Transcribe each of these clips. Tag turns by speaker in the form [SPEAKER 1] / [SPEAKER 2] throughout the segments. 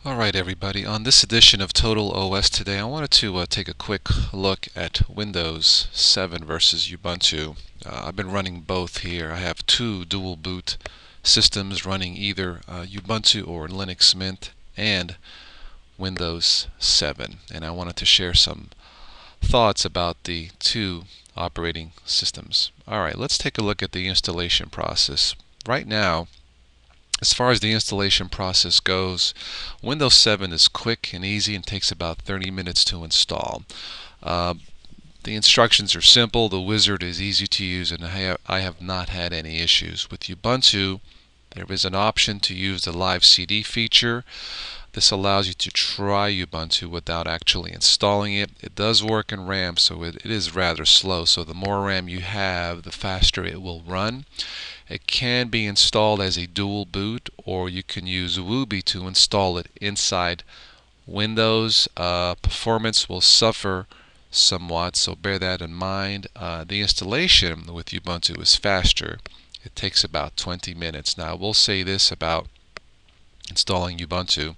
[SPEAKER 1] Alright everybody, on this edition of Total OS today I wanted to take a quick look at Windows 7 versus Ubuntu. I've been running both here. I have two dual boot systems running either Ubuntu or Linux Mint and Windows 7, and I wanted to share some thoughts about the two operating systems. Alright, let's take a look at the installation process. Right now, as far as the installation process goes, Windows 7 is quick and easy and takes about 30 minutes to install. The instructions are simple, the wizard is easy to use, and I have not had any issues. With Ubuntu, there is an option to use the live CD feature. This allows you to try Ubuntu without actually installing it. It does work in RAM, so it is rather slow. So the more RAM you have, the faster it will run. It can be installed as a dual boot, or you can use Wooby to install it inside Windows. Performance will suffer somewhat, so bear that in mind. The installation with Ubuntu is faster. It takes about 20 minutes. Now, I will say this about installing Ubuntu.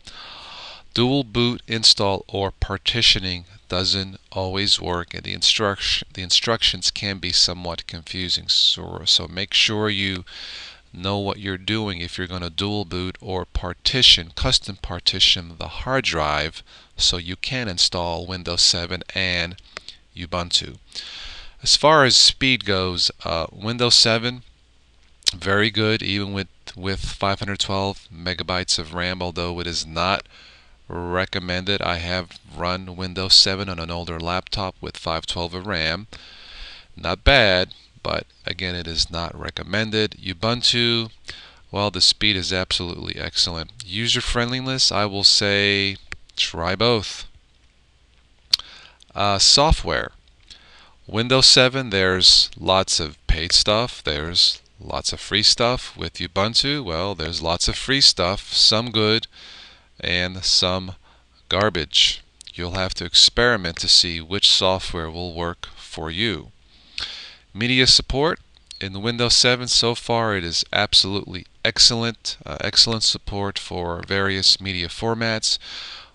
[SPEAKER 1] Dual boot install or partitioning doesn't always work, and the instructions can be somewhat confusing. So make sure you know what you're doing if you're going to dual boot or custom partition the hard drive so you can install Windows 7 and Ubuntu. As far as speed goes, Windows 7 very good even with 512 megabytes of RAM, although it is not recommended. I have run Windows 7 on an older laptop with 512 of RAM. Not bad, but again, it is not recommended. Ubuntu, well, the speed is absolutely excellent. User friendliness, I will say try both. Software. Windows 7, there's lots of paid stuff. There's lots of free stuff. With Ubuntu, well, there's lots of free stuff, some good and some garbage. You'll have to experiment to see which software will work for you. Media support in Windows 7 so far, it is absolutely excellent. Excellent support for various media formats.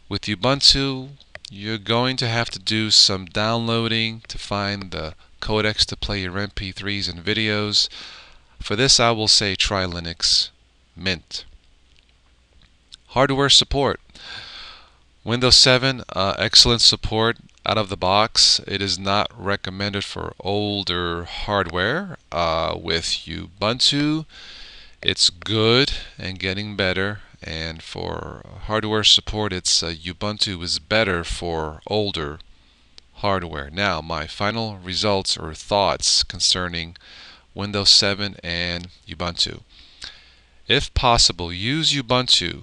[SPEAKER 1] With Ubuntu, you're going to have to do some downloading to find the codecs to play your MP3s and videos. For this, I will say try Linux Mint. Hardware support. Windows 7, excellent support out of the box. It is not recommended for older hardware. With Ubuntu, it's good and getting better. And for hardware support, Ubuntu is better for older hardware. Now, my final results or thoughts concerning Windows 7 and Ubuntu. If possible, use Ubuntu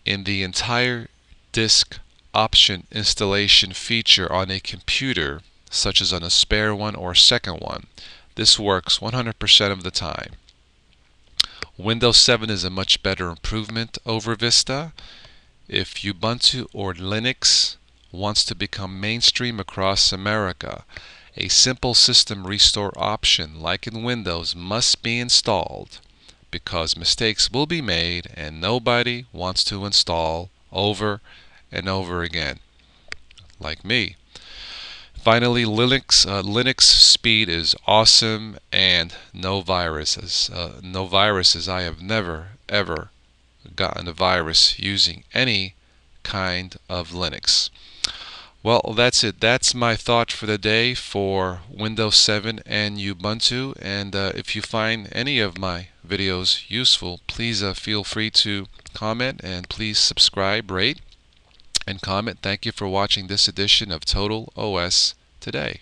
[SPEAKER 1] in the entire disk option installation feature on a computer, such as on a spare one or second one. This works 100% of the time. Windows 7 is a much better improvement over Vista. If Ubuntu or Linux wants to become mainstream across America, a simple system restore option like in Windows must be installed, because mistakes will be made and nobody wants to install over and over again, like me. Finally, Linux speed is awesome and no viruses. No viruses. I have never ever gotten a virus using any kind of Linux. Well, that's it. That's my thought for the day for Windows 7 and Ubuntu. And if you find any of my videos useful, please feel free to comment, and please subscribe, rate, and comment. Thank you for watching this edition of Total OS Today.